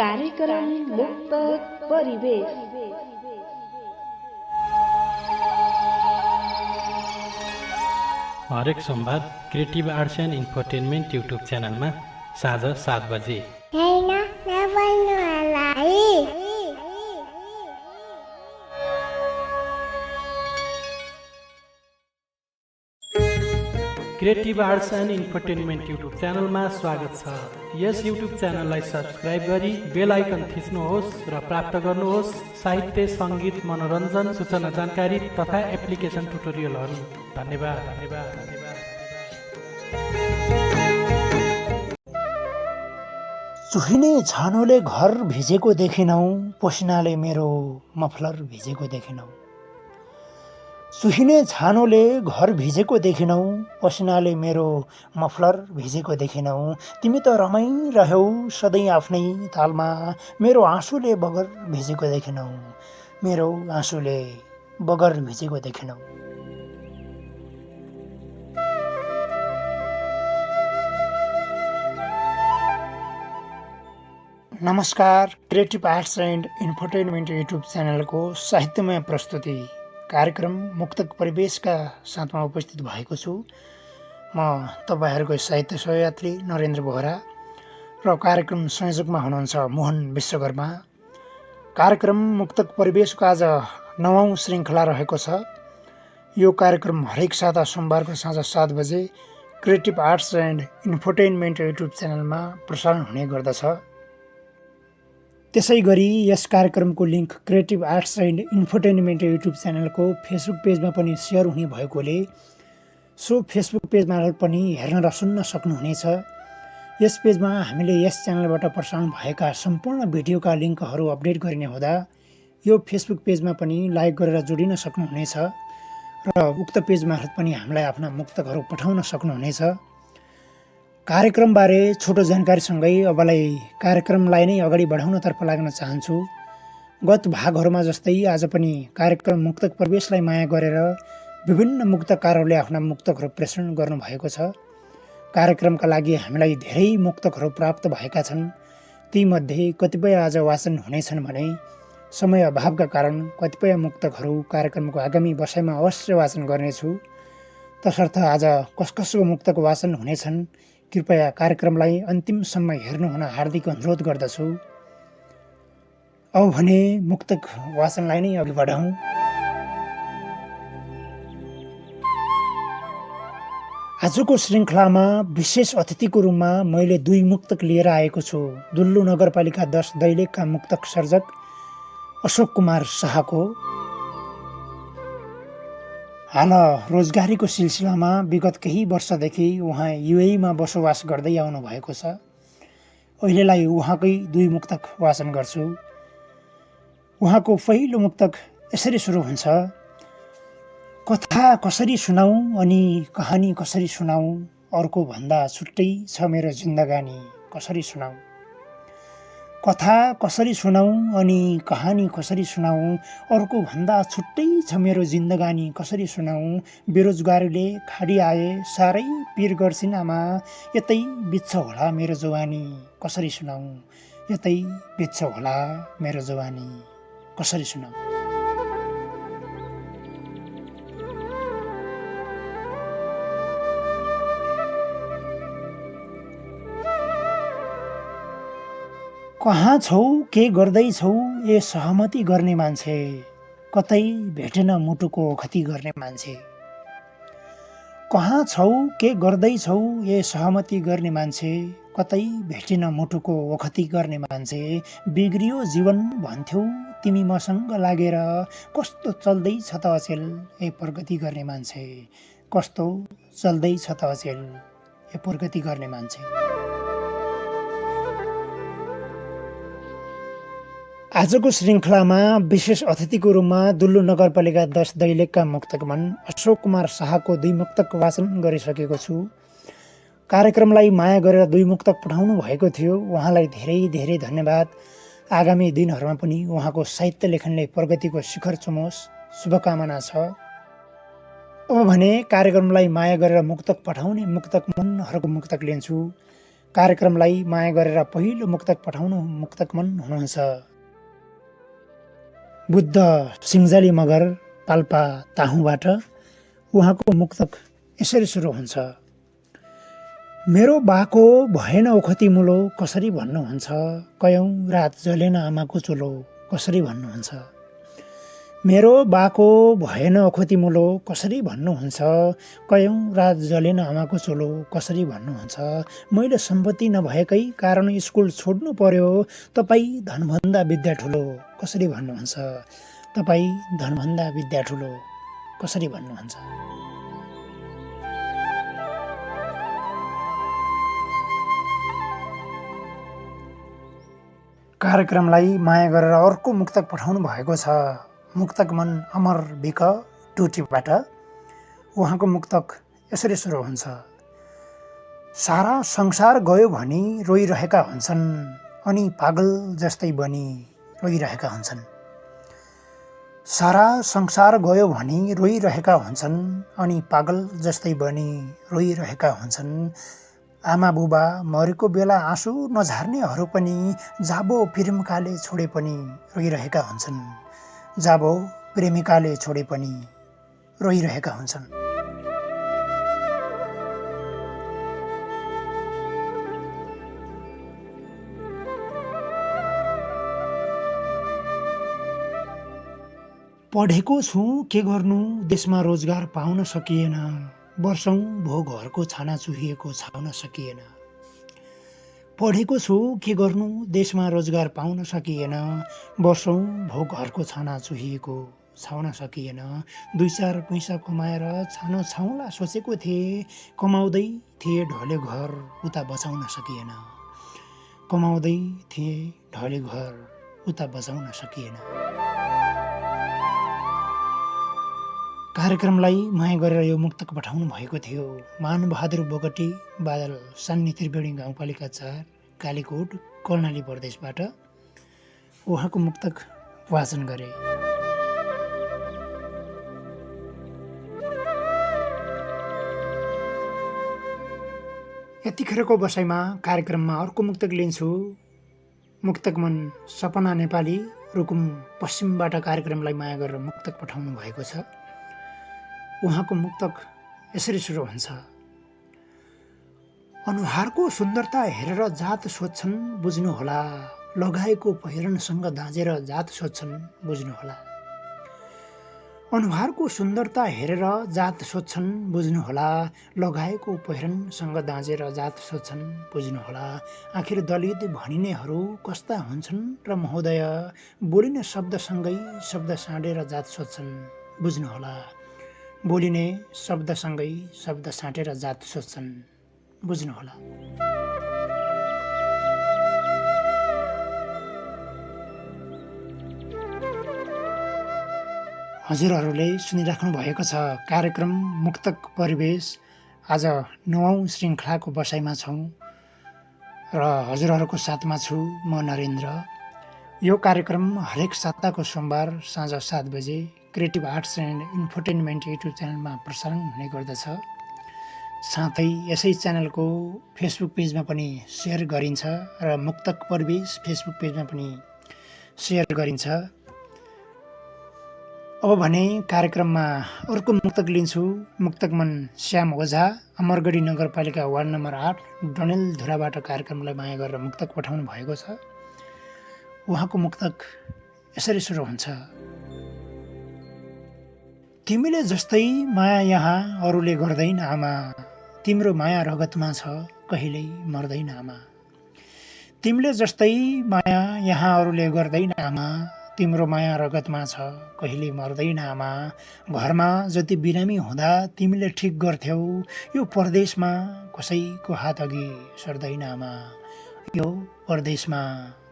कार्यक्रम मुक्त परिवेश। हरेक सोमबार creative arts and infotainment YouTube च्यानलमा साँझ 7 बजे। Creative arts and infotainment YouTube च्यानलमा स्वागत छ। यस युट्युब च्यानललाई सब्स्क्राइब गरी बेल आइकन थिच्नुहोस् र प्राप्त गर्नुहोस् साहित्य, सङ्गीत, मनोरञ्जन, सूचना जानकारी तथा एप्लिकेसन ट्युटोरियलहरू। धन्यवाद धन्यवाद धन्यवाद। चुहिने छानोले घर भिजेको देखिनौ, पसिनाले मेरो मफलर भिजेको देखिनौ। चुहिने छानोले घर भिजेको देखिनौ, पसिनाले मेरो मफलर भिजेको देखिनौ। तिमी त रमाइरह्यौ सधैँ आफ्नै तालमा, मेरो आँसुले बगर भिजेको देखिनौ, मेरो आँसुले बगर भिजेको देखिनौ। नमस्कार, creative arts and infotainment YouTube च्यानलको साहित्यमय प्रस्तुति कार्यक्रम मुक्तक परिवेशका साथमा उपस्थित भएको छु। म तपाईहरूको साहित्य सहयात्री नरेन्द्र बोहरा र कार्यक्रम संयोजकमा हुनुहुन्छ मोहन विश्वकर्मा। कार्यक्रम मुक्तक परिवेशको आज 9औं श्रृङ्खला रहेको छ। यो कार्यक्रम हरेक साता सोमबारको साँझ 7 बजे creative arts and infotainment YouTube च्यानलमा प्रसारण हुने गर्दछ। त्यसै गरी यस कार्यक्रमको लिङ्क creative arts and infotainment YouTube च्यानलको फेसबुक पेजमा पनि सेयर हुने भएकोले सो फेसबुक पेजमा पनि हेर्न र सुन्न सक्नुहुनेछ। यस पेजमा हामीले यस च्यानलबाट प्रसारण भएका सम्पूर्ण भिडियोका लिङ्कहरू अपडेट गरिने हुँदा यो फेसबुक पेजमा पनि लाइक गरेर जोडिन सक्नुहुनेछ र उक्त पेज मार्फत पनि हामीलाई आफ्ना मुक्तकहरू पठाउन सक्नुहुनेछ। कार्यक्रमबारे छोटो जानकारीसँगै अबलाई कार्यक्रमलाई नै अगाडि बढाउनतर्फ लाग्न चाहन्छु। गत भागहरूमा जस्तै आज पनि कार्यक्रम मुक्तक परिवेशलाई माया गरेर विभिन्न मुक्तकारहरूले आफ्ना मुक्तकहरू प्रेषण गर्नुभएको छ। कार्यक्रमका लागि हामीलाई धेरै मुक्तकहरू प्राप्त भएका छन्। तीमध्ये कतिपय आज वाचन हुनेछन् भने समय अभावका कारण कतिपय मुक्तकहरू कार्यक्रमको आगामी बसाइमा अवश्य वाचन गर्नेछु। तसर्थ आज कसको मुक्तक वाचन हुनेछन् कृपया कार्यक्रमलाई अन्तिमसम्म हेर्नुहुन हार्दिक अनुरोध गर्दछु। अब भने मुक्तक वाचनलाई नै अघि बढाउँ। आजको श्रृङ्खलामा विशेष अतिथिको रूपमा मैले 2 मुक्तक लिएर आएको छु। दुल्लु नगरपालिका 10 दैलेखका मुक्तक सर्जक अशोक कुमार शाहको। हाल रोजगारीको सिलसिलामा विगत केही वर्षदेखि उहाँ युएईमा बसोबास गर्दै आउनु भएको छ। अहिलेलाई उहाँकै 2 मुक्तक वाचन गर्छु। उहाँको पहिलो मुक्तक यसरी सुरु हुन्छ। कथा कसरी सुनाऊ अनि कहानी कसरी सुनाऊ, अर्को भन्दा छुट्टै छ मेरो जिन्दगानी कसरी सुनाऊ। कथा कसरी सुनाऊ अनि कहानी कसरी सुनाऊ, अर्को भन्दा छुट्टै छ मेरो जिन्दगानी कसरी सुनाऊ। बेरोजगारीले खाडी आए साह्रै पिर गर्छिन् आमा, यतै बित्छ होला मेरो जवानी कसरी सुनाऊ, यतै बित्छ होला मेरो जवानी कसरी सुनाऊ। कहाँ छौ के गर्दैछौ ए सहमति गर्ने मान्छे, कतै भेटेन मुटुको ओखती गर्ने मान्छे। कहाँ छौ के गर्दैछौ ए सहमति गर्ने मान्छे, कतै भेटेन मुटुको ओखती गर्ने मान्छे। बिग्रियो जीवन भन्थ्यौ तिमी मसँग लागेर, कस्तो चल्दैछ त अचेल ए प्रगति गर्ने मान्छे, कस्तो चल्दैछ त अचेल ए प्रगति गर्ने मान्छे। आजको श्रृङ्खलामा विशेष अतिथिको रूपमा दुल्लु नगरपालिका 10 दैलेखका मुक्तकमन अशोक कुमार शाहको 2 मुक्तक वाचन गरिसकेको छु। कार्यक्रमलाई माया गरेर 2 मुक्तक पठाउनु भएको थियो, उहाँलाई धेरै धेरै धन्यवाद। आगामी दिनहरूमा पनि उहाँको साहित्य लेखनले प्रगतिको शिखर चुमोस्, शुभकामना छ। अब भने कार्यक्रमलाई माया गरेर मुक्तक पठाउने मुक्तक मनहरूको मुक्तक लिन्छु। कार्यक्रमलाई माया गरेर पहिलो मुक्तक पठाउनु मुक्तकमन हुनुहुन्छ बुद्ध सिङ्जाली मगर पाल्पा ताहुबाट। उहाँको मुक्तक यसरी सुरु हुन्छ। मेरो बाको भएन ओखती मुलो कसरी भन्नुहुन्छ, कयौँ रात जलेन आमाको चुलो कसरी भन्नुहुन्छ। मेरो बाको भएन ओखती मुलो कसरी भन्नुहुन्छ, कयौँ रात जलेन आमाको चुलो कसरी भन्नुहुन्छ। मैले सम्पत्ति नभएकै कारण स्कुल छोड्नु पर्यो, तपाईँ धनभन्दा विद्या ठुलो कसरी भन्नुहुन्छ, तपाईँ धनभन्दा विद्या ठुलो कसरी भन्नुहुन्छ। कार्यक्रमलाई माया गरेर अर्को मुक्तक पठाउनु भएको छ मुक्तक मन अमर बिक टुटीबाट। उहाँको मुक्तक यसरी सुरु हुन्छ। सारा संसार गयो भनी रोइरहेका हुन्छन्, अनि पागल जस्तै बनी रोइरहेका हुन्छन्। सारा संसार गयो भनी रोइरहेका हुन्छन्, अनि पागल जस्तै बनी रोइरहेका हुन्छन्। आमा बुबा मरेको बेला आँसु नझार्नेहरू पनि जाबो प्रेमिकाले छोडे पनि रोइरहेका हुन्छन्, जाबो प्रेमिकाले छोडे पनि रोइरहेका हुन्छन्। पढेको छु के गर्नु देशमा रोजगार पाउन सकिएन, वर्षौं भो घरको छाना चुहिएको छाउन सकिएन। पढेको छु के गर्नु देशमा रोजगार पाउन सकिएन, वर्षौं भो घरको छाना चुहिएको छाउन सकिएन। 2-4 पैसा कमाएर छानो छाउला सोचेको थिएँ, कमाउँदै थिए ढले घर उता बचाउन सकिएन, कमाउँदै थिए ढले घर उता बचाउन सकिएन। कार्यक्रमलाई माया गरेर यो मुक्तक पठाउनु भएको थियो मानबहादुर बोगटी बादल सान्नी त्रिवेणी गाउँपालिका 4 कालीकोट कर्णाली प्रदेशबाट। उहाँको मुक्तक वाचन गरे। यतिखेरको बसाइमा कार्यक्रममा अर्को मुक्तक लिन्छु। मुक्तक मन सपना नेपाली रुकुम पश्चिमबाट कार्यक्रमलाई माया गरेर मुक्तक पठाउनु भएको छ। उहाँको मुक्तक यसरी सुरु हुन्छ। अनुहारको सुन्दरता हेरेर जात सोध्छन् बुझ्नुहोला, लगाएको पहिरनसँग दाँजेर जात सोध्छन् बुझ्नुहोला। अनुहारको सुन्दरता हेरेर जात सोध्छन् बुझ्नुहोला, लगाएको पहिरनसँग दाँजेर जात सोध्छन् बुझ्नुहोला। आखिर दलित भनिनेहरू कस्ता हुन्छन् र महोदय, बोलिने शब्दसँगै शब्द साँडेर जात सोध्छन् बुझ्नुहोला, बोलिने शब्दसँगै शब्द साँटेर जात सोध्छन् बुझ्नुहोला। हजुरहरूले सुनिराख्नु भएको छ कार्यक्रम मुक्तक परिवेश। आज 9औं श्रृङ्खलाको बसाइमा छौँ र हजुरहरूको साथमा छु म नरेन्द्र। यो कार्यक्रम हरेक साताको सोमबार साँझ 7 बजे creative arts and infotainment YouTube च्यानलमा प्रसारण हुने गर्दछ। साथै यसै च्यानलको फेसबुक पेजमा पनि सेयर गरिन्छ र मुक्तक परिवेश फेसबुक पेजमा पनि सेयर गरिन्छ। अब भने कार्यक्रममा अर्को मुक्तक लिन्छु। मुक्तक मन श्याम ओझा अमरगढी नगरपालिका वार्ड नम्बर 8 डडेलधुराबाट कार्यक्रमलाई माया गरेर मुक्तक पठाउनु भएको छ। उहाँको मुक्तक यसरी सुरु हुन्छ। तिमीले जस्तै माया यहाँ अरूले गर्दैन आमा, तिम्रो माया रगतमा छ कहिल्यै मर्दैन आमा। तिमीले जस्तै माया यहाँ अरूले गर्दैन आमा, तिम्रो माया रगतमा छ कहिल्यै मर्दैन आमा। घरमा जति बिरामी हुँदा तिमीले ठिक गर्थ्यौ, यो परदेशमा कसैको हात अघि सर्दैन आमा, यो परदेशमा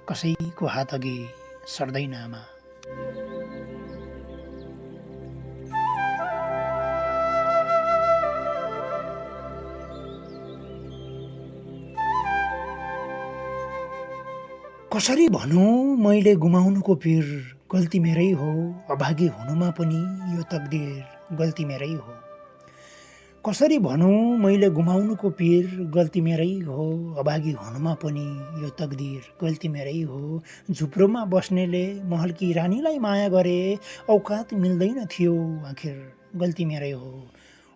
कसैको हात अघि सर्दैन आमा। कसरी भनौँ मैले गुमाउनुको पीर, गल्ती मेरै हो, अभागी हुनुमा पनि यो तकदिर गल्ती मेरै हो। कसरी भनौँ मैले गुमाउनुको पीर, गल्ती मेरै हो। अभागी हुनुमा पनि यो तकदिर, गल्ती मेरै हो। झुप्रोमा बस्नेले महलकी रानीलाई माया गरे, औकात मिल्दैन थियो आखिर गल्ती मेरै हो।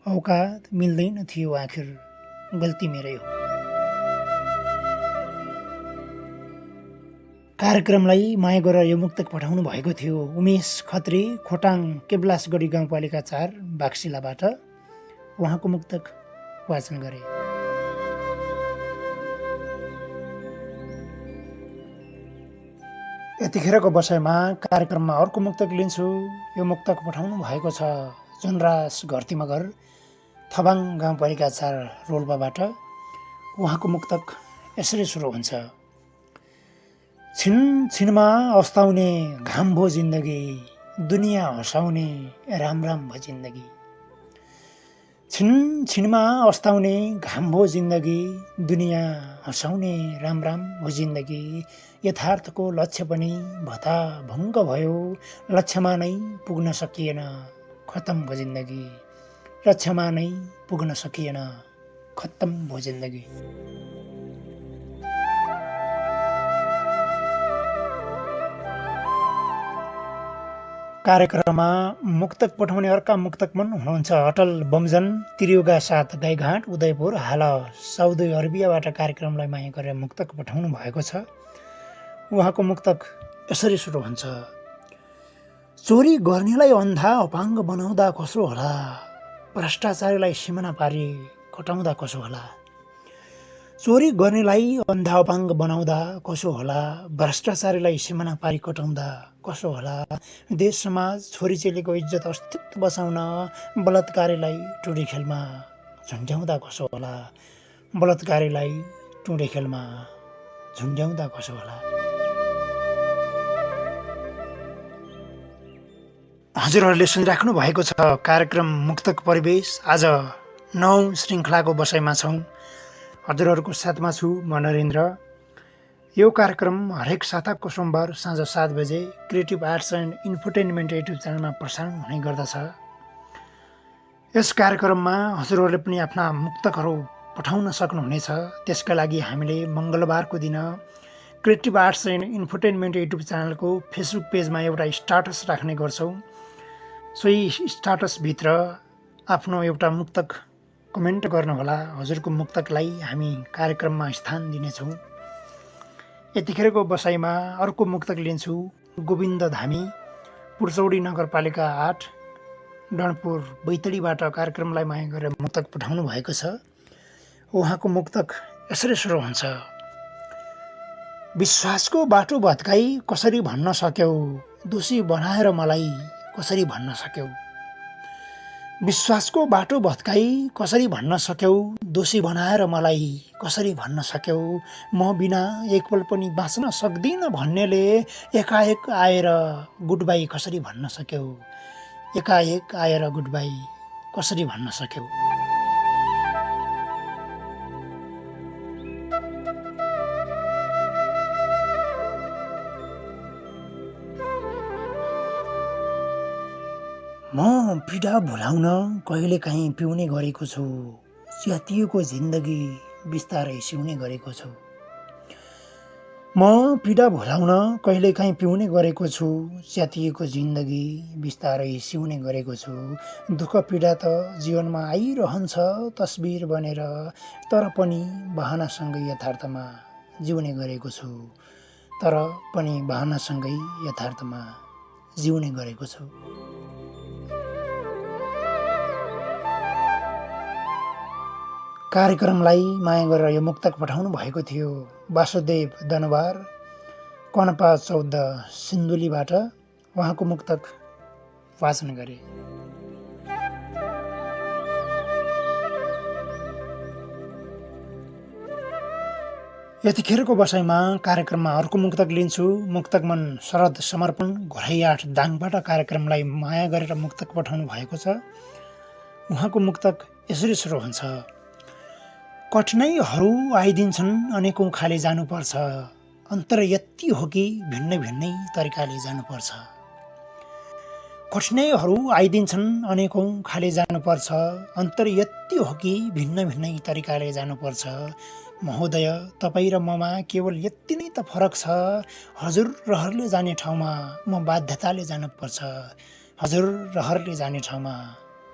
औकात मिल्दैन थियो आखिर गल्ती मेरै हो। कार्यक्रमलाई माया गरेर यो मुक्तक पठाउनु भएको थियो उमेश खत्री, खोटाङ केवलासगढी गाउँपालिका 4 बाक्सिलाबाट। उहाँको मुक्तक वाचन गरे। यतिखेरको बसाइमा कार्यक्रममा अर्को मुक्तक लिन्छु। यो मुक्तक पठाउनु भएको छ जनराज घरती मगर, थबाङ गाउँपालिका 4 रोल्पाबाट। उहाँको मुक्तक यसरी सुरु हुन्छ। छिन छिनमा अस्ताउने घाम भो जिन्दगी, दुनियाँ हँसाउने राम राम भो जिन्दगी। छिन छिनमा अस्ताउने घाम भो जिन्दगी, दुनियाँ हँसाउने राम राम भो जिन्दगी। यथार्थको लक्ष्य पनि भता भङ्ग भयो, लक्ष्यमा नै पुग्न सकिएन खत्तम भो जिन्दगी। लक्ष्यमा नै पुग्न सकिएन खत्तम भो जिन्दगी। कार्यक्रममा मुक्तक पठाउने अर्का मुक्तकमन हुनुहुन्छ अटल बमजन, त्रियुगा 7 गाईघाट उदयपुर। हाल साउदी अरबियाबाट कार्यक्रमलाई माया गरेर मुक्तक पठाउनु भएको छ। उहाँको मुक्तक यसरी सुरु हुन्छ। चोरी गर्नेलाई अन्धा अपाङ्ग बनाउँदा कसो होला, भ्रष्टाचारीलाई सिमाना पारी कटाउँदा कसो होला। चोरी गर्नेलाई अन्धा अपाङ्ग बनाउँदा कसो होला, भ्रष्टाचारीलाई सिमाना पारी कटाउँदा कसो होला। देश समाज छोरी चेलीको इज्जत अस्तित्व बचाउन बलात्कारीलाई टुँडी खेलमा झुन्ड्याउँदा कसो होला। बलात्कारीलाई टुँडी खेलमा झुन्ड्याउँदा कसो होला। हजुरहरूले सुनिराख्नु भएको छ कार्यक्रम मुक्तक परिवेश। आज 9 श्रृङ्खलाको बसाइमा छौँ। हजुरहरूको साथमा छु म नरेन्द्र। यो कार्यक्रम हरेक साताको सोमबार साँझ 7 बजे creative arts and infotainment YouTube च्यानलमा प्रसारण हुने गर्दछ। यस कार्यक्रममा हजुरहरूले पनि आफ्ना मुक्तकहरू पठाउन सक्नुहुनेछ। त्यसका लागि हामीले मङ्गलबारको दिन creative arts and infotainment YouTube च्यानलको फेसबुक पेजमा एउटा स्टाटस राख्ने गर्छौँ। सोही स्टाटसभित्र आफ्नो एउटा मुक्तक कमेन्ट गर्नुहोला। हजुरको मुक्तकलाई हामी कार्यक्रममा स्थान दिनेछौँ। यतिखेरको बसाइमा अर्को मुक्तक लिन्छु। गोविन्द धामी, पुर्चौडी नगरपालिका 8 डनपुर बैतडीबाट कार्यक्रमलाई माया गरेर मुक्तक पठाउनु भएको छ। उहाँको मुक्तक यसरी सुरु हुन्छ। विश्वासको बाटो भत्काई कसरी भन्न सक्यौ, दोषी बनाएर मलाई कसरी भन्न सक्यौ। विश्वासको बाटो भत्काई कसरी भन्न सक्यौ, दोषी बनाएर मलाई कसरी भन्न सक्यौ। म बिना एक पल पनि बाँच्न सक्दिनँ भन्नेले एकाएक आएर गुड बाई कसरी भन्न सक्यौ। एकाएक आएर गुड बाई कसरी भन्न सक्यौ। म पीडा भुलाउन कहिलेकाहीँ पिउने गरेको छु, च्यातिएको जिन्दगी बिस्तारै सिउने गरेको छु। म पीडा भुलाउन कहिलेकाहीँ पिउने गरेको छु, च्यातिएको जिन्दगी बिस्तारै सिउने गरेको छु। दुःख पीडा त जीवनमा आइरहन्छ तस्बिर बनेर, तर पनि बहानासँगै यथार्थमा जिउने गरेको छु। तर पनि बहानासँगै यथार्थमा जिउने गरेको छु। कार्यक्रमलाई माया गरेर यो मुक्तक पठाउनु भएको थियो वासुदेव दनवार, कनपा 14 सिन्धुलीबाट। उहाँको मुक्तक वाचन गरे। यतिखेरको बसाइमा कार्यक्रममा अर्को मुक्तक लिन्छु। मुक्तक मन शरद समर्पण घोराई 8 दाङबाट कार्यक्रमलाई माया गरेर मुक्तक पठाउनु भएको छ। उहाँको मुक्तक यसरी सुरु हुन्छ। कठिनाइहरू आइदिन्छन् अनेकौं खाले जानुपर्छ, अन्तर यति हो कि भिन्नै भिन्नै तरिकाले जानुपर्छ। कठिनाइहरू आइदिन्छन्, अनेकौँ खाले जानुपर्छ। अन्तर यति हो कि भिन्न भिन्नै तरिकाले जानुपर्छ। महोदय, तपाईँ र ममा केवल यति नै त फरक छ। हजुरहरूले जाने ठाउँमा म बाध्यताले जानुपर्छ। हजुरहरूले जाने ठाउँमा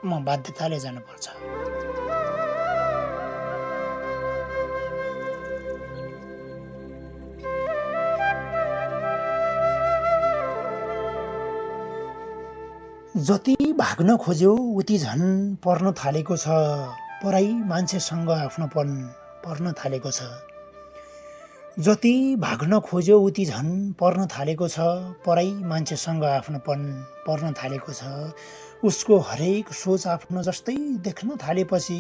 म बाध्यताले जानुपर्छ। जति भाग्न खोज्यो उति झन् पर्न थालेको छ। पराई मान्छेसँग आफ्नोपन पर्न थालेको छ। जति भाग्न खोज्यो उति झन् पर्न थालेको छ। पराई मान्छेसँग आफ्नोपन पर्न थालेको छ। उसको हरेक सोच आफ्नो जस्तै देख्न थालेपछि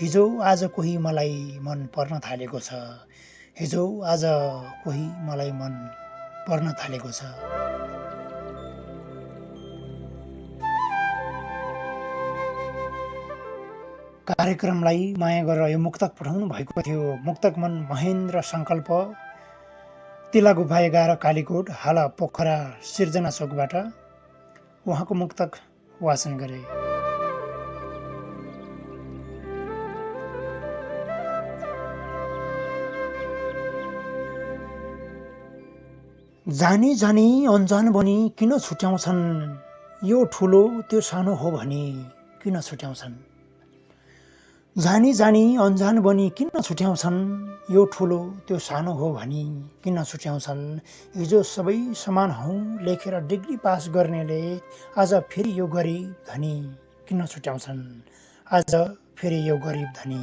हिजो आज कोही मलाई मन पर्न थालेको छ। हिजो आज कोही मलाई मन पर्न थालेको छ। कार्यक्रमलाई माया गरेर यो मुक्तक पठाउनु भएको थियो। मुक्तक मन महेन्द्र सङ्कल्प, तिला गुफा 11 कालीकोट, हाल पोखरा सिर्जना चोकबाट उहाँको मुक्तक वाचन गरे। जानी जानी अन्जान बनी किन छुट्याउँछन्, यो ठुलो त्यो सानो हो भनी किन छुट्याउँछन्। जानी जानी अन्जान बनी किन छुट्याउँछन्, यो ठुलो त्यो सानो हो भनी किन छुट्याउँछन्। हिजो सबै समान हौँ लेखेर डिग्री पास गर्नेले आज फेरि यो गरिब धनी किन छुट्याउँछन्। आज फेरि यो गरिब धनी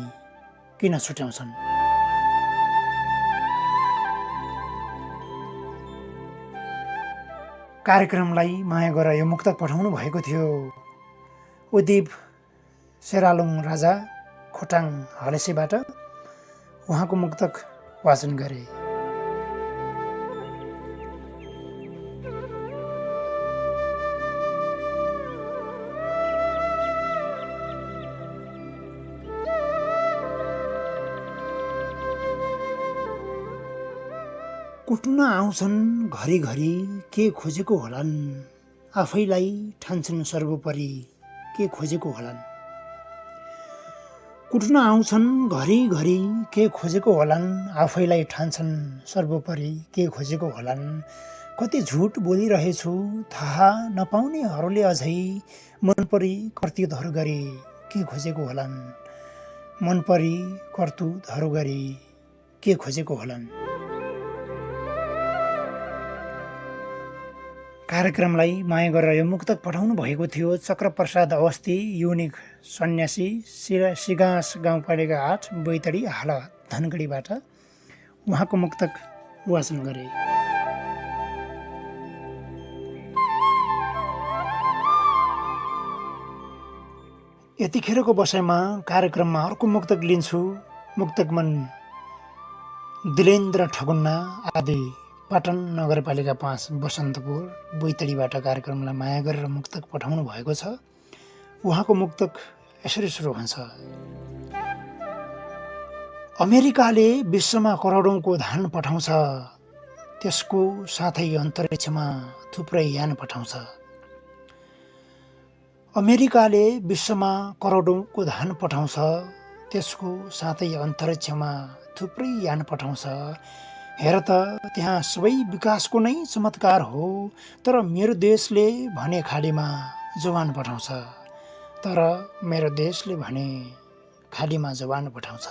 किन छुट्याउँछन्। कार्यक्रमलाई माया गरेर यो मुक्तक पठाउनु भएको थियो। उदीप सेरालुङ राजा, खोटाङ हलेसीबाट उहाँको मुक्तक वाचन गरे। कुट्न आउँछन् घरिघरि के खोजेको होलान्, आफैलाई ठान्छन् सर्वोपरि के खोजेको होलान्। कुट्न आउँछन् घरिघरि के खोजेको होलान्, आफैलाई ठान्छन् सर्वोपरि के खोजेको होलान्। कति झुट बोलिरहेछु थाहा नपाउनेहरूले अझै मनपरी कर्तुतहरू गरी के खोजेको होलान्। मनपरी कर्तुतहरू गरी के खोजेको होलान्। कार्यक्रमलाई माया गरेर यो मुक्तक पठाउनु भएको थियो। चक्रप्रसाद अवस्थी, युनिक सन्यासी, सिगाँस गाउँपालिका 8 बैतडी, हाल धनगढीबाट उहाँको मुक्तक वाचन गरे। यतिखेरको बसाइमा कार्यक्रममा अर्को मुक्तक लिन्छु। मुक्तक मन दिलेन्द्र ठगुन्ना, आदि पाटन नगरपालिका 5 बसन्तपुर बैतडीबाट कार्यक्रमलाई माया गरेर मुक्तक पठाउनु भएको छ। उहाँको मुक्तक यसरी सुरु हुन्छ। अमेरिकाले विश्वमा करोडौँको धान पठाउँछ, त्यसको साथै अन्तरिक्षमा थुप्रै यान पठाउँछ। अमेरिकाले विश्वमा करोडौँको धान पठाउँछ, त्यसको साथै अन्तरिक्षमा थुप्रै यान पठाउँछ। हेर त त्यहाँ सबै विकासको नै चमत्कार हो, तर मेरो देशले भने खाडीमा जवान पठाउँछ। तर मेरो देशले भने खाडीमा जवान पठाउँछ।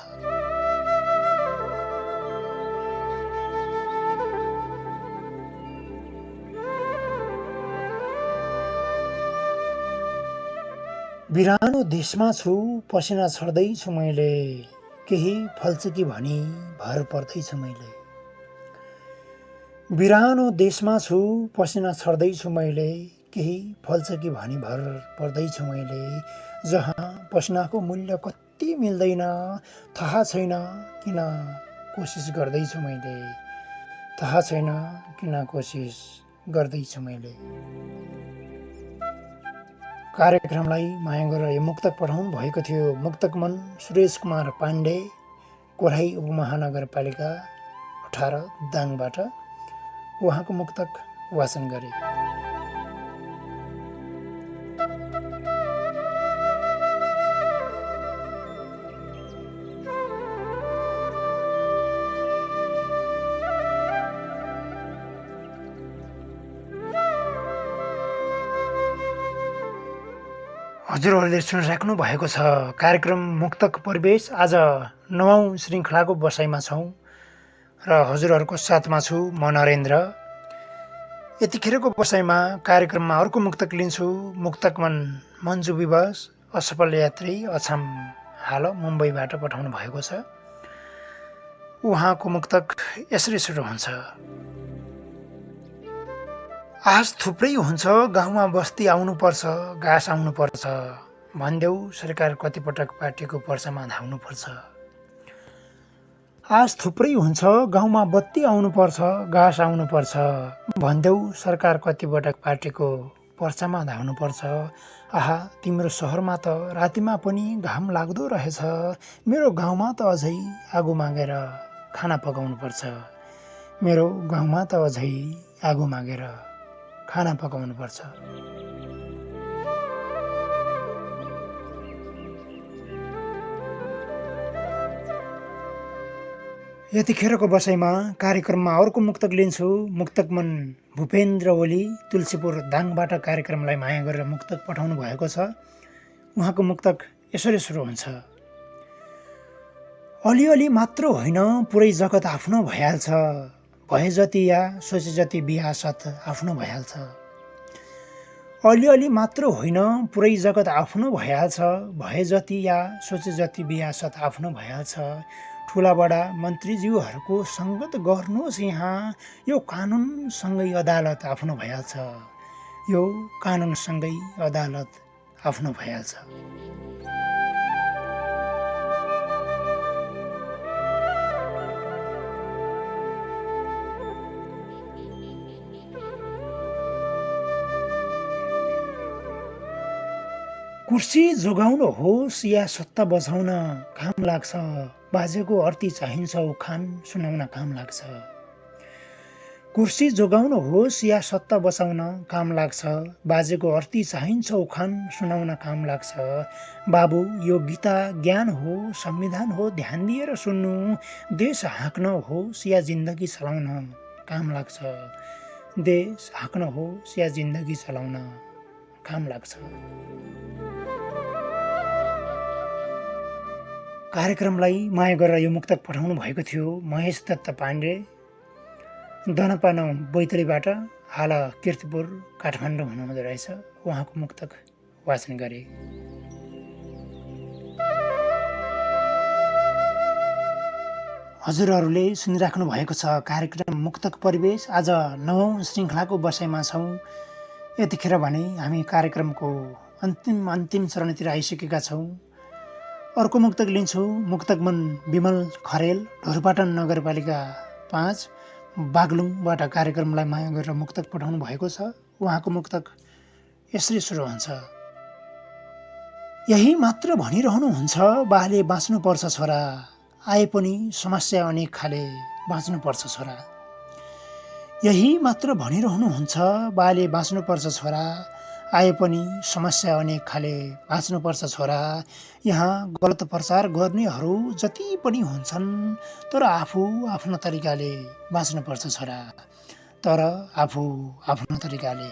बिरानो देशमा छु पसिना छर्दैछु मैले, केही फल्छ कि भनी भर पर्दैछु मैले। बिरानो देशमा छु पसिना छर्दैछु मैले, केही फल्छ कि भनी भर पर्दैछु मैले। जहाँ पसिनाको मूल्य कति मिल्दैन थाहा छैन किन कोसिस गर्दैछु मैले। थाहा छैन किन कोसिस गर्दैछु मैले। कार्यक्रमलाई माया गरेर यो मुक्तक पठाउनु भएको थियो। मुक्तक मन सुरेश कुमार पाण्डे, कोराई उपमहानगरपालिका 18 दाङबाट उहाँको मुक्तक वाचन गरे। हजुरहरूले सुनिराख्नु भएको छ कार्यक्रम मुक्तक परिवेश। आज 9औं श्रृङ्खलाको बसाइमा छौँ र हजुरहरूको साथमा छु म नरेन्द्र। यतिखेरको बसाइमा कार्यक्रममा अर्को मुक्तक लिन्छु। मुक्तक मन मन्जु विवश असफल यात्री अछाम हाल मुम्बईबाट पठाउनु भएको छ। उहाँको मुक्तक यसरी सुरु हुन्छ। आज थुप्रै हुन्छ गाउँमा बस्ती आउनुपर्छ, घाँस आउनुपर्छ, भन्देऊ सरकार कतिपटक पार्टीको पर्चामा धाउनुपर्छ। आज थुप्रै हुन्छ गाउँमा बत्ती आउनुपर्छ, घाँस आउनुपर्छ, भन्देऊ सरकार कतिपटक पार्टीको पर्चामा धाउनुपर्छ। आहा तिम्रो सहरमा त रातिमा पनि घाम लाग्दो रहेछ, मेरो गाउँमा त अझै आगो मागेर खाना पकाउनुपर्छ, मेरो गाउँमा त अझै आगो मागेर खाना पकाउनुपर्छ। यतिखेरको बसाइमा कार्यक्रममा अर्को मुक्तक लिन्छु। मुक्तक मन भूपेन्द्र ओली तुलसीपुर दाङबाट कार्यक्रमलाई माया गरेर मुक्तक पठाउनु भएको छ। उहाँको मुक्तक यसरी सुरु हुन्छ। अलिअलि मात्र होइन पुरै जगत आफ्नो भइहाल्छ, भए जति या सोचे जति बिहासत आफ्नो भइहाल्छ। अलिअलि मात्र होइन पुरै जगत आफ्नो भइहाल्छ, भए जति या सोचे जति बिहासत आफ्नो भइहाल्छ। ठुला बडा मन्त्रीज्यूहरूको सङ्गत गर्नुहोस् यहाँ, यो कानुनसँगै अदालत आफ्नो भइहाल्छ, यो कानुनसँगै अदालत आफ्नो भइहाल्छ। कुर्सी जोगाउनु होस् या सत्ता बचाउन काम लाग्छ, बाजेको अर्थी चाहिन्छ उखान सुनाउन काम लाग्छ। कुर्सी जोगाउनु होस् या सत्ता बचाउन काम लाग्छ, बाजेको अर्थी चाहिन्छ उखान सुनाउन काम लाग्छ। बाबु यो गीता ज्ञान हो, संविधान हो, ध्यान दिएर सुन्नु, देश हाँक्न होस् या जिन्दगी चलाउन काम लाग्छ, देश हाँक्न होस् या जिन्दगी चलाउन काम लाग्छ। कार्यक्रमलाई माया गरेर यो मुक्तक पठाउनु भएको थियो महेश दत्त पाण्डे दनपा 9 बैतडीबाट, हाल किर्तिपुर काठमाडौँ हुनुहुँदो रहेछ। उहाँको मुक्तक वाचन गरे। हजुरहरूले सुनिराख्नु भएको छ कार्यक्रम मुक्तक परिवेश। आज 9औं श्रृङ्खलाको बसाइमा छौँ। यतिखेर भने हामी कार्यक्रमको अन्तिम चरणतिर आइसकेका छौँ। अर्को मुक्तक लिन्छु। मुक्तक मन विमल खरेल ढोरपाटन नगरपालिका 5 बागलुङबाट कार्यक्रमलाई माया गरेर मुक्तक पठाउनु भएको छ। उहाँको मुक्तक यसरी सुरु हुन्छ। यही मात्र भनिरहनुहुन्छ बाले बाँच्नुपर्छ छोरा, आए पनि समस्या अनेक खाले बाँच्नुपर्छ छोरा। यही मात्र भनिरहनुहुन्छ बाले बाँच्नुपर्छ छोरा, आए पनि समस्या अनेक खाले बाँच्नुपर्छ छोरा। यहाँ गलत प्रचार गर्नेहरू जति पनि हुन्छन्, तर आफू आफ्नो तरिकाले बाँच्नुपर्छ छोरा, तर आफू आफ्नो तरिकाले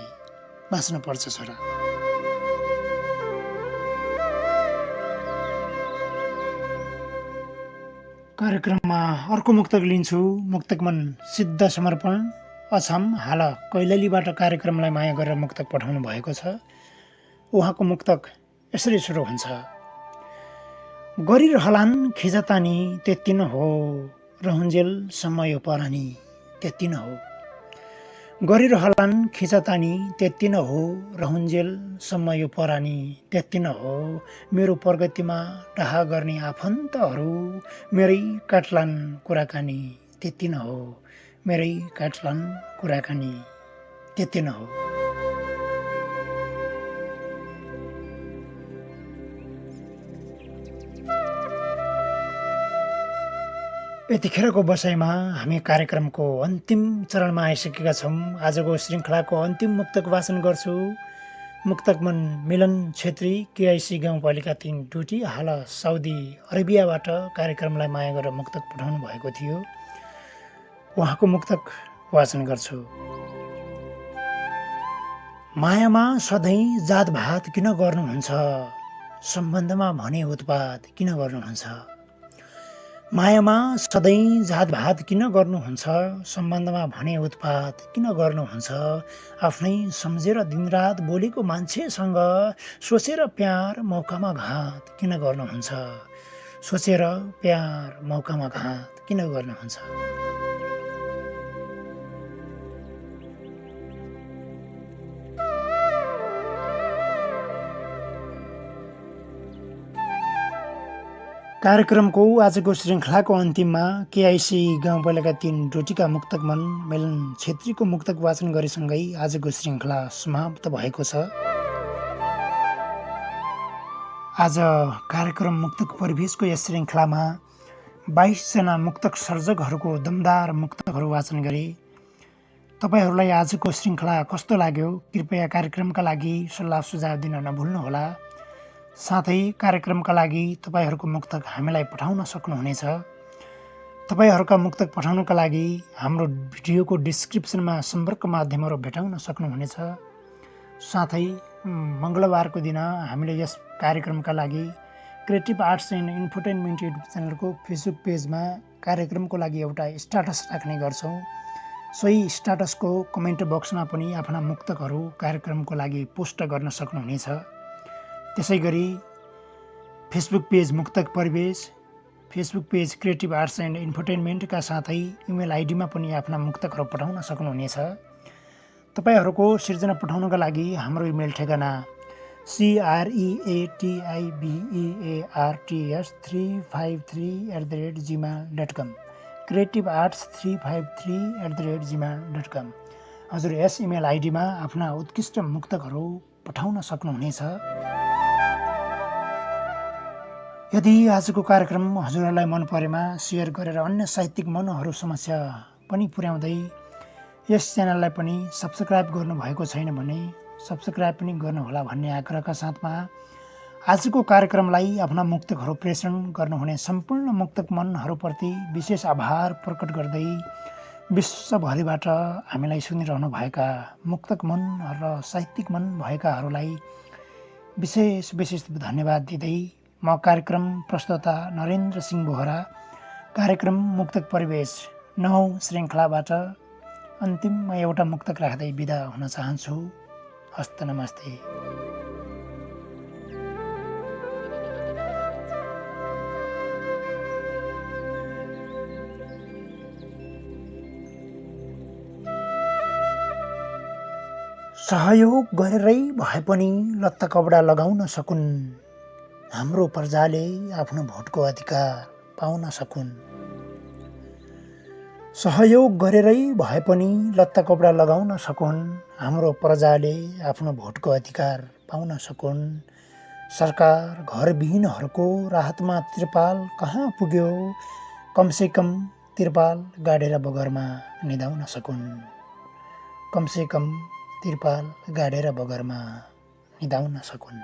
बाँच्नुपर्छ छोरा। कार्यक्रममा अर्को मुक्तक लिन्छु। मुक्तक मन सिद्ध समर्पण अछाम हाल कैलालीबाट कार्यक्रमलाई माया गरेर मुक्तक पठाउनु भएको छ। उहाँको मुक्तक यसरी सुरु हुन्छ। गरिरहलान् खिचतानी त्यति न हो, रहन्जेलसम्म यो परानी त्यति न हो। गरिरहलान् खिचतानी त्यति न हो, रहन्जेलसम्म यो परानी त्यति न हो। मेरो प्रगतिमा डाहा गर्ने आफन्तहरू मेरै काट्लान् कुराकानी त्यति न हो, मेरै काट्लान् कुराकानी त्यति न हो। यतिखेरको बसाइमा हामी कार्यक्रमको अन्तिम चरणमा आइसकेका छौँ। आजको श्रृङ्खलाको अन्तिम मुक्तक वाचन गर्छु। मुक्तक मन मिलन छेत्री केआइसी गाउँपालिका 3 डुटी, हाल साउदी अरेबियाबाट कार्यक्रमलाई माया गरेर मुक्तक पठाउनु भएको थियो। उहाँको मुक्तक वाचन गर्छु। मायामा सधैँ जातभात किन गर्नुहुन्छ, सम्बन्धमा भने उत्पात किन गर्नुहुन्छ। मायामा सधैँ जातभात किन गर्नुहुन्छ, सम्बन्धमा भने उत्पात किन गर्नुहुन्छ। आफ्नै सम्झेर दिनरात बोलेको मान्छेसँग सोचेर प्यार मौकामा घात किन गर्नुहुन्छ। सोचेर प्यार मौकामा घात किन गर्नुहुन्छ। कार्यक्रमको आजको श्रृङ्खलाको अन्तिममा केआइसी गाउँपालिका 3 डोटीका मुक्तक मन मिलन छेत्रीको मुक्तक वाचन गरेसँगै आजको श्रृङ्खला समाप्त भएको छ। आज कार्यक्रम मुक्तक परिवेशको यस श्रृङ्खलामा 22 जना मुक्तक सर्जकहरूको दमदार मुक्तकहरू वाचन गरे। तपाईहरूलाई आजको श्रृङ्खला कस्तो लाग्यो कृपया कार्यक्रमका लागि सल्लाह सुझाव दिन नभुल्नुहोला। साथै कार्यक्रमका लागि तपाईहरूको मुक्तक हामीलाई पठाउन सक्नुहुनेछ। तपाईहरूका मुक्तक पठाउनका लागि हाम्रो भिडियोको डिस्क्रिप्सनमा सम्पर्क माध्यमहरू भेटाउन सक्नुहुनेछ। साथै मङ्गलबारको दिन हामीले यस कार्यक्रमका लागि creative arts and infotainment YouTube च्यानलको फेसबुक पेजमा कार्यक्रमको लागि एउटा स्ट्याटस राख्ने गर्छौँ। सोही स्ट्याटसको कमेन्ट बक्समा पनि आफ्ना मुक्तकहरू कार्यक्रमको लागि पोस्ट गर्न सक्नुहुनेछ। त्यसै गरी फेसबुक पेज मुक्तक परिवेश, Facebook page creative arts and इन्फोटेनमेन्टका साथै इमेल आइडीमा पनि आफ्ना मुक्तकहरू पठाउन सक्नुहुनेछ। तपाईहरूको सिर्जना पठाउनका लागि हाम्रो इमेल ठेगाना creativearts353@gmail.com creativearts353@gmail.com। हजुर यस इमेल आइडीमा आफ्ना उत्कृष्ट मुक्तकहरू पठाउन सक्नुहुनेछ। यदि आजको कार्यक्रम हजुरहरूलाई मन परेमा सेयर गरेर अन्य साहित्यिक मनहरू समस्या पनि पुर्याउँदै यस च्यानललाई पनि सब्सक्राइब गर्नुभएको छैन भने सब्सक्राइब पनि गर्नुहोला भन्ने आग्रहका साथमा आजको कार्यक्रमलाई आफ्ना मुक्तकहरू प्रेषण गर्नुहुने सम्पूर्ण मुक्तक मनहरूप्रति विशेष आभार प्रकट गर्दै विश्वभरिबाट हामीलाई सुनिरहनु भएका मुक्तक मन र साहित्यिक मन भएकाहरूलाई विशेष धन्यवाद दिँदै म कार्यक्रम प्रस्तोता नरेन्द्र सिंह बोहरा कार्यक्रम मुक्तक परिवेश 9औं श्रृङ्खलाबाट अन्तिममा एउटा मुक्तक राख्दै बिदा हुन चाहन्छु। हस्त नमस्ते। सहयोग गरेरै भए पनि लत्ता कपडा लगाउन सकुन्, हाम्रो प्रजाले आफ्नो भोटको अधिकार पाउन सकुन्। सहयोग गरेरै भए पनि लत्ता कपडा लगाउन सकुन्, हाम्रो प्रजाले आफ्नो भोटको अधिकार पाउन सकुन्। सरकार घरविहीनहरूको राहतमा त्रिपाल कहाँ पुग्यो, कमसे कम त्रिपाल गाडेर बगरमा निदाउन सकुन्। कमसे कम त्रिपाल गाडेर बगरमा निदाउन सकुन्।